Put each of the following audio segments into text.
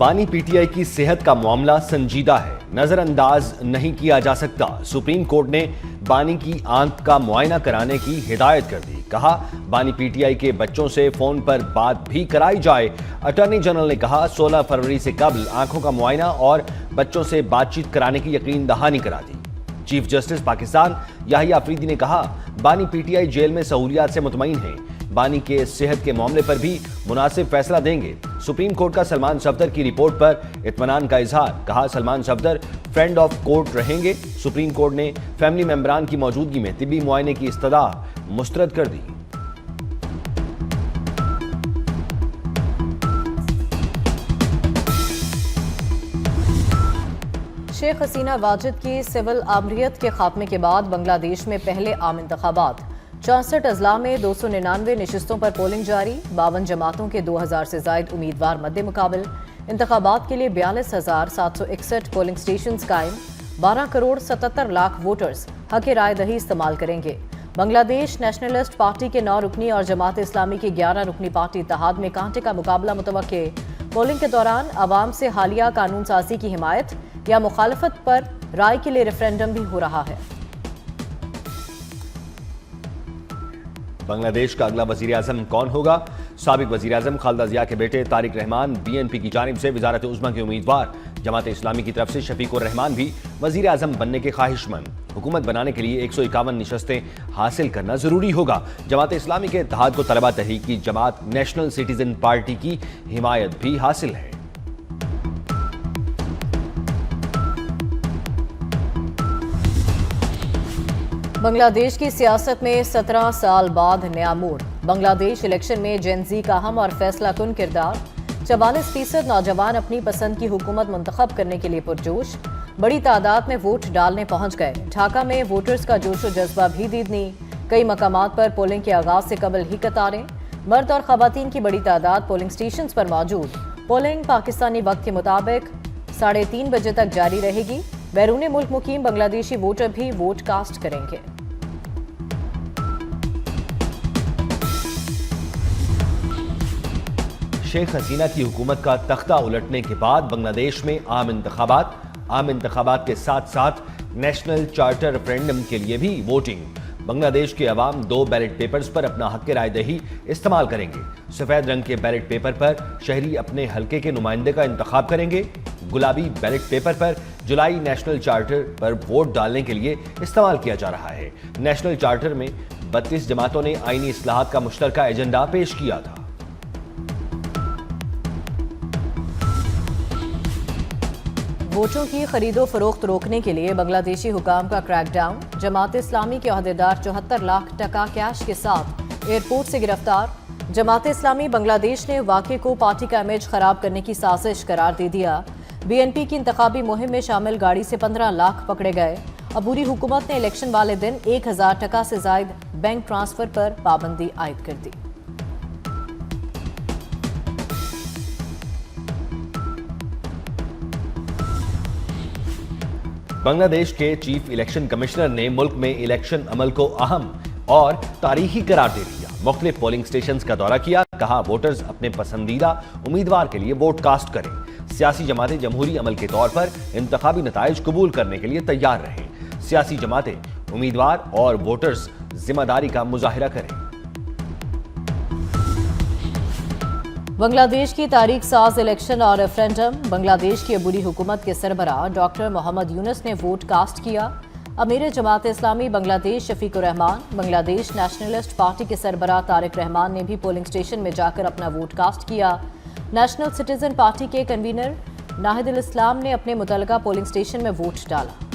بانی P T I کی صحت کا معاملہ سنجیدہ ہے، نظر انداز نہیں کیا جا سکتا۔ سپریم کورٹ نے بانی کی آنکھ کا معائنہ کرانے کی ہدایت کر دی۔ کہا بانی پی ٹی آئی کے بچوں سے فون پر بات بھی کرائی جائے۔ اٹارنی جنرل نے کہا 16 فروری سے قبل آنکھوں کا معائنہ اور بچوں سے بات چیت کرانے کی یقین دہانی کرا دی۔ چیف جسٹس پاکستان یحییٰ آفریدی نے کہا بانی پی ٹی آئی جیل میں سہولیات سے مطمئن ہیں، بانی کے صحت کے معاملے پر بھی مناسب فیصلہ دیں گے۔ سپریم کورٹ کا سلمان صفدر کی رپورٹ پر اطمینان کا اظہار، کہا Salman Safdar friend of court رہیں گے۔ سپریم کورٹ نے فیملی ممبران کی موجودگی میں طبی معائنے کی استدعا مسترد کر دی۔ شیخ حسینہ واجد کی سول آمریت کے خاتمے کے بعد بنگلہ دیش میں پہلے عام انتخابات، 64 اضلاع میں 299 نشستوں پر پولنگ جاری، 52 جماعتوں کے 2000 سے زائد امیدوار مد مقابل۔ انتخابات کے لیے 42,761 پولنگ سٹیشنز قائم، 12 کروڑ 77 لاکھ ووٹرز حق رائے دہی استعمال کریں گے۔ بنگلہ دیش نیشنلسٹ پارٹی کے 9 رکنی اور جماعت اسلامی کی 11 رکنی پارٹی اتحاد میں کانٹے کا مقابلہ متوقع۔ پولنگ کے دوران عوام سے حالیہ قانون سازی کی حمایت یا مخالفت پر رائے کے لیے ریفرینڈم بھی ہو رہا ہے۔ بنگلہ دیش کا اگلا وزیر اعظم کون ہوگا؟ سابق وزیر اعظم خالدہ ضیاء کے بیٹے طارق رحمان بی این پی کی جانب سے وزارت عظمیٰ کے امیدوار، جماعت اسلامی کی طرف سے شفیق الرحمان بھی وزیر اعظم بننے کے خواہش مند۔ حکومت بنانے کے لیے 151 نشستیں حاصل کرنا ضروری ہوگا۔ جماعت اسلامی کے اتحاد کو طلبہ تحریک کی جماعت نیشنل سٹیزن پارٹی کی حمایت بھی حاصل ہے۔ بنگلہ دیش کی سیاست میں 17 سال بعد نیا موڑ، بنگلہ دیش الیکشن میں جین زی کا اہم اور فیصلہ کن کردار، 44% نوجوان اپنی پسند کی حکومت منتخب کرنے کے لیے پرجوش، بڑی تعداد میں ووٹ ڈالنے پہنچ گئے۔ ڈھاکہ میں ووٹرز کا جوش و جذبہ بھی دیدنی، کئی مقامات پر پولنگ کے آغاز سے قبل ہی قطاریں، مرد اور خواتین کی بڑی تعداد پولنگ سٹیشنز پر موجود۔ پولنگ پاکستانی وقت کے مطابق 3:30 بجے تک جاری رہے گی۔ بیرون ملک مقیم بنگلہ دیشی ووٹر بھی ووٹ کاسٹ کریں گے۔ شیخ حسینہ کی حکومت کا تختہ الٹنے کے بعد بنگلہ دیش میں عام انتخابات کے ساتھ ساتھ نیشنل چارٹر ریفرینڈم کے لیے بھی ووٹنگ۔ بنگلہ دیش کے عوام 2 بیلٹ پیپرز پر اپنا حق رائے دہی استعمال کریں گے۔ سفید رنگ کے بیلٹ پیپر پر شہری اپنے حلقے کے نمائندے کا انتخاب کریں گے۔ گلابی بیلٹ پیپر پر جولائی نیشنل چارٹر پر ووٹ ڈالنے کے لیے استعمال کیا جا رہا ہے۔ نیشنل چارٹر میں 32 جماعتوں نے آئینی اصلاحات کا مشترکہ ایجنڈا پیش کیا تھا۔ ووٹوں کی خرید و فروخت روکنے کے لیے بنگلہ دیشی حکام کا کریک ڈاؤن، جماعت اسلامی کے عہدیدار 74 لاکھ ٹکا کیش کے ساتھ ایئرپورٹ سے گرفتار۔ جماعت اسلامی بنگلہ دیش نے واقعے کو پارٹی کا امیج خراب کرنے کی سازش قرار دے دیا۔ بی این پی کی انتخابی مہم میں شامل گاڑی سے 15 لاکھ پکڑے گئے۔ عبوری حکومت نے الیکشن والے دن 1000 ٹکا سے زائد بینک ٹرانسفر پر پابندی عائد کر دی۔ بنگلہ دیش کے چیف الیکشن کمشنر نے ملک میں الیکشن عمل کو اہم اور تاریخی قرار دے دیا۔ مختلف پولنگ سٹیشنز کا دورہ کیا، کہا ووٹرز اپنے پسندیدہ امیدوار کے لیے ووٹ کاسٹ کریں۔ سیاسی جماعتیں جمہوری عمل کے طور پر انتخابی نتائج قبول کرنے کے لیے تیار رہیں۔ سیاسی جماعتیں، امیدوار اور ووٹرز ذمہ داری کا مظاہرہ کریں۔ بنگلہ دیش کی تاریخ ساز الیکشن اور ریفرینڈم، بنگلہ دیش کی عبوری حکومت کے سربراہ ڈاکٹر محمد یونس نے ووٹ کاسٹ کیا۔ امیر جماعت اسلامی بنگلہ دیش شفیق الرحمان، بنگلہ دیش نیشنلسٹ پارٹی کے سربراہ طارق رحمان نے بھی پولنگ سٹیشن میں جا کر اپنا ووٹ کاسٹ کیا۔ نیشنل سٹیزن پارٹی کے کنوینر ناہید الاسلام نے اپنے متعلقہ پولنگ سٹیشن میں ووٹ ڈالا۔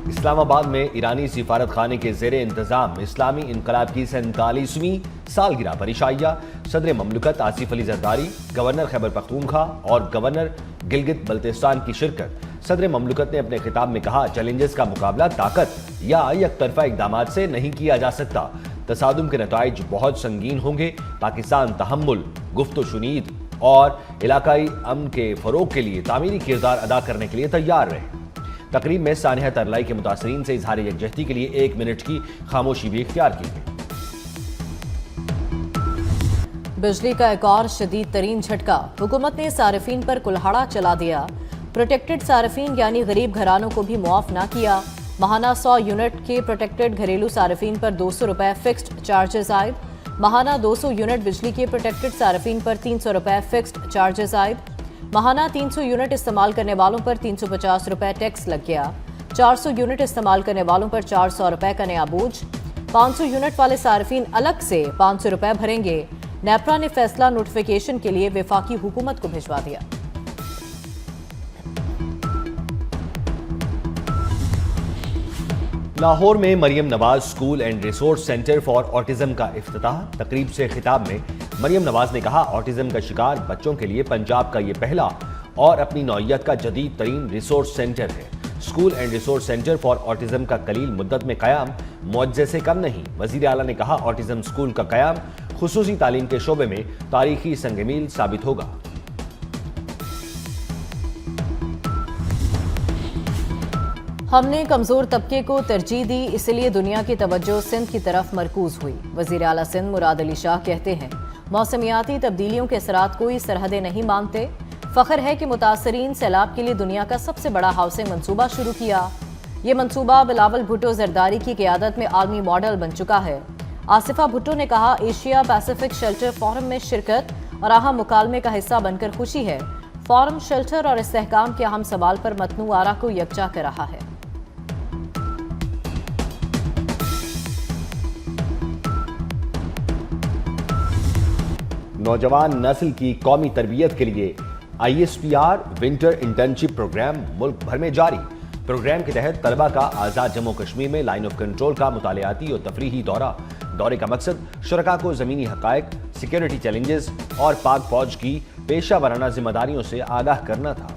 اسلام آباد میں ایرانی سفارت خانے کے زیر انتظام اسلامی انقلاب کی 47ویں سالگرہ پر عشائیہ صدر مملکت آصف علی زرداری، گورنر خیبر پختونخوا اور گورنر گلگت بلتستان کی شرکت۔ صدر مملکت نے اپنے خطاب میں کہا چیلنجز کا مقابلہ طاقت یا یک طرفہ اقدامات سے نہیں کیا جا سکتا، تصادم کے نتائج بہت سنگین ہوں گے۔ پاکستان تحمل، گفت و شنید اور علاقائی امن کے فروغ کے لیے تعمیری کردار ادا کرنے کے لیے تیار رہے۔ تقریب میں سانحہ ترلائی کے متاثرین سے اظہار یکجہتی کے لیے 1 منٹ کی خاموشی بھی اختیار کی گئی۔ बिजली का एक और शदीद तरीन झटका, हुकूमत ने सार्फिन पर कुल्हाड़ा चला दिया। प्रोटेक्टेड सार्फिन यानी गरीब घरानों को भी मुआफ ना किया। माहाना 100 यूनिट के प्रोटेक्टेड घरेलू सार्फिन पर 200 रुपए फिक्स्ड चार्जेस आयद। माहाना 200 यूनिट बिजली के प्रोटेक्टेड सार्फिन पर 300 रुपए फिक्स्ड चार्जेस आयद। माहाना 300 यूनिट इस्तेमाल करने वालों पर 350 रुपए टैक्स लग गया। 400 यूनिट इस्तेमाल करने वालों पर 400 रुपए का नया बोझ। 500 यूनिट वाले सार्फिन अलग से 500 रुपए भरेंगे। नेपरा ने फैसला नोटिफिकेशन के लिए वफाकी हुकूमत को भिजवा दिया। लाहौर में Maryam Nawaz school and resource centre for autism का इफ्तिताह। तकरीब से खिताब में मरियम नवाज ने कहा, ऑटिज्म का शिकार बच्चों के लिए पंजाब का ये पहला और अपनी नौइयत का जदीद तरीन रिसोर्स सेंटर है। School and resource centre for autism का कलील मुद्दत में कयाम मुआवजे से कम नहीं। वजीर आला ने कहा, ऑटिज्म स्कूल का कयाम खुसूसी तालीम के शोबे में तारीखी संगमील साबित होगा। हमने कमजोर तबके को तरजीह दी, इसलिए दुनिया की तवज्जो सिंध की तरफ मरकूज हुई। वजीर आला सिंध मुराद अली शाह कहते हैं, मौसमियाती तब्दीलियों के असरात कोई सरहदें नहीं मानते। फख्र है कि मुतासरीन सैलाब के लिए दुनिया का सबसे बड़ा हाउसिंग मंसूबा शुरू किया। ये मंसूबा बिलावल भुट्टो जरदारी की क़यादत में आलमी मॉडल बन चुका है। आसिफा भुट्टो ने कहा, एशिया पैसिफिक शेल्टर फोरम में शिरकत और अहम मुकालमे का हिस्सा बनकर खुशी है। फोरम शेल्टर और इस्तेहकाम के अहम सवाल पर मतनू आरा को यकजा कर रहा है। नौजवान नस्ल की कौमी तरबियत के लिए ISPR विंटर इंटर्नशिप प्रोग्राम मुल्क भर में जारी। प्रोग्राम के तहत तलबा का आज़ाद जम्मू कश्मीर में लाइन ऑफ कंट्रोल का मुतालियाती और तफरीही दौरे का मकसद शुरका को ज़मीनी हक़ाइक़, सिक्योरिटी चैलेंजेस और पाक फौज की पेशा वराना जिम्मेदारियों से आगाह करना था।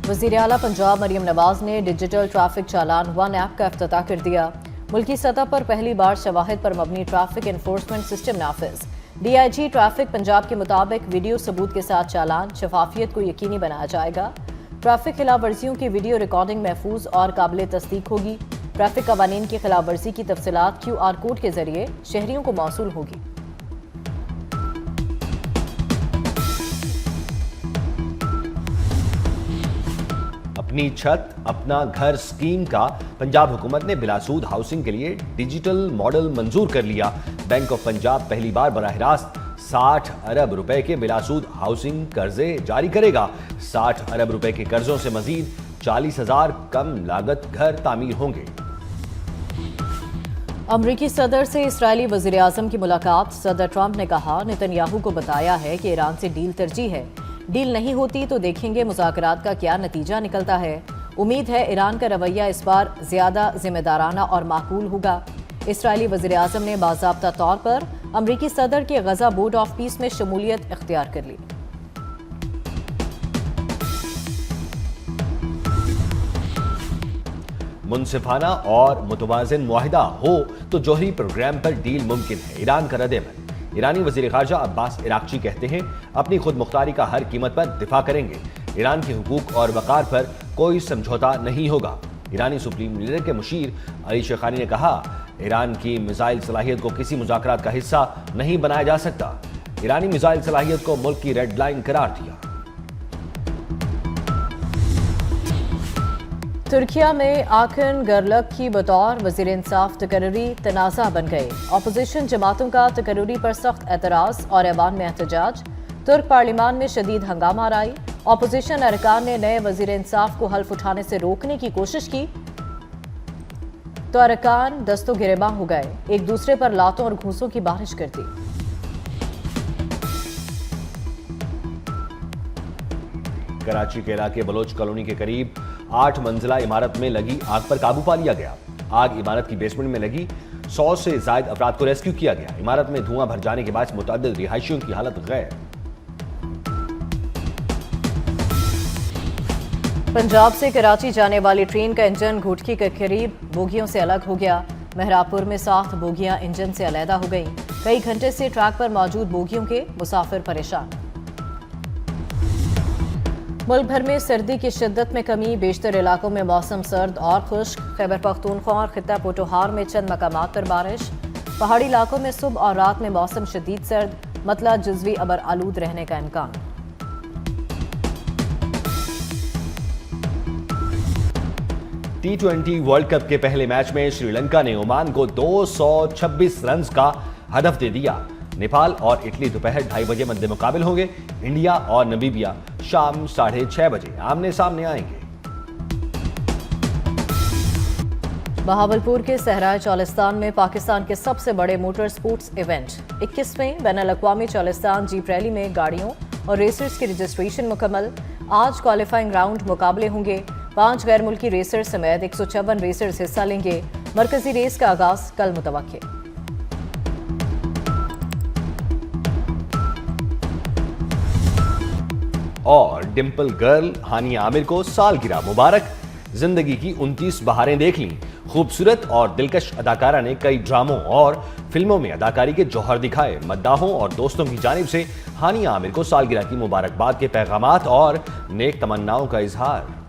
वज़ीर आला पंजाब मरियम नवाज ने डिजिटल ट्रैफिक चालान 1 ऐप का इफ्तिताह कर दिया। मुल्की सतह पर पहली बार शवाहिद पर मबनी ट्रैफिक एनफोर्समेंट सिस्टम नाफिज। DIG ट्रैफिक पंजाब के मुताबिक वीडियो सबूत के साथ चालान शफाफियत को यकीनी बनाया जाएगा। ट्रैफिक खिलाफ वर्जियों की वीडियो रिकॉर्डिंग महफूज और काबिल तस्दीक होगी। ट्रैफिक कवानीन की खिलाफ वर्जी की तफसीलात QR कोड के जरिए शहरियों को मौसूल होगी। अपनी छत अपना घर स्कीम का पंजाब हुकूमत ने बिलासूद हाउसिंग के लिए डिजिटल मॉडल मंजूर कर लिया। बैंक ऑफ पंजाब पहली बार बराह रास्त 60 अरब रुपए के बिलासूद हाउसिंग कर्जे जारी करेगा। 60 अरब रुपए के कर्जों से मजीद 40,000 कम लागत घर तामीर होंगे। अमरीकी सदर से इस्राएली वज़ीर आज़म की मुलाकात। सदर ट्रंप ने कहा, नेतन्याहू को बताया है कि ईरान से डील तरजीह है। डील नहीं होती तो देखेंगे मुज़ाकरात का क्या नतीजा निकलता है। उम्मीद है ईरान का रवैया इस बार ज़्यादा जिम्मेदाराना और माकूल होगा। इस्राएली वज़ीर आज़म ने बाज़ाब्ता तौर पर अमरीकी सदर के गज़ा बोर्ड ऑफ पीस में शमूलियत इख्तियार कर ली। मुनसिफाना और मुतवाज़िन मुआहिदा हो तो जोहरी प्रोग्राम पर डील मुमकिन है। ईरान का रद्द-ए-अमल। ईरानी वज़ीर ख़ारजा अब्बास इराक़ची कहते हैं, अपनी खुद मुख्तारी का हर कीमत पर दिफा करेंगे। ईरान के हुकूक और वक़ार पर कोई समझौता नहीं होगा। ईरानी सुप्रीम लीडर के मुशीर अली शेखानी ने कहा, ईरान की मिसाइल सलाहियत को किसी मुज़ाकरात का हिस्सा नहीं बनाया जा सकता। ईरानी मिसाइल सलाहियत को मुल्क की रेड लाइन करार दिया। तुर्किया में आखन गरलक की बतौर वज़ीर इंसाफ तकर्री तनाज़ा बन गए। अपोजिशन जमातों का तकर्री पर सख्त एतराज़ और ऐवान में एहतजाज। तुर्क पार्लिमान में शदीद हंगामा आई। अपोजिशन अरकान ने नए वज़ीर इंसाफ को हल्फ उठाने से रोकने की कोशिश की तो अरकान दस्तों गिरेबां हो गए, एक दूसरे पर लातों और घूंसों की बारिश कर दी। कराची के इलाके बलोच कॉलोनी के करीब 8 मंजिला इमारत में लगी आग पर काबू पा लिया गया। आग इमारत की बेसमेंट में लगी। 100 से ज्यादा अफराद को रेस्क्यू किया गया। इमारत में धुआं भर जाने के बाद मुतअद्दिद रिहायशियों की हालत गैर। पंजाब से कराची जाने वाली ट्रेन का इंजन घुटकी के करीब बोगियों से अलग हो गया। मेहरापुर में 7 बोगियां इंजन से अलहदा हो गईं। कई घंटे से ट्रैक पर मौजूद बोगियों के मुसाफिर परेशान। मुल्क भर में सर्दी की शिद्दत में कमी, बेशतर इलाकों में मौसम सर्द और खुश्क। खैबर पख्तूनख्वा और खित्ता पोटोहार में चंद मकामात पर बारिश। पहाड़ी इलाकों में सुबह और रात में मौसम शदीद सर्द, मतला जुज़वी अबर आलूद रहने का इम्कान। T20 वर्ल्ड कप के पहले मैच में श्रीलंका ने ओमान को 226 रन का हदफ दे दिया। नेपाल और इटली दोपहर 2:30 बजे मद्दे मुकाबिल होंगे। इंडिया और नमीबिया शाम 6:30 बजे आमने सामने आएंगे। बहावलपुर के सहराए चालिस्तान में पाकिस्तान के सबसे बड़े मोटर स्पोर्ट्स इवेंट 21वें बैनुल-अक़वामी चालिस्तान जीप रैली में गाड़ियों और रेसर्स की रजिस्ट्रेशन मुकम्मल। आज क्वालिफाइंग राउंड मुकाबले होंगे। 5 गैर मुल्की रेसर्स समेत 156 रेसर्स हिस्सा लेंगे। मरकजी रेस का आगाज कल मुतवक्के। और डिम्पल गर्ल हानिया आमिर को सालगिरह मुबारक। जिंदगी की 29 बहारें देख लीं। खूबसूरत और दिलकश अदाकारा ने कई ड्रामों और फिल्मों में अदाकारी के जौहर दिखाए। मद्दाहों और दोस्तों की जानिब से हानिया आमिर को सालगिरह की मुबारकबाद के पैगामात और नेक तमन्नाओं का इजहार।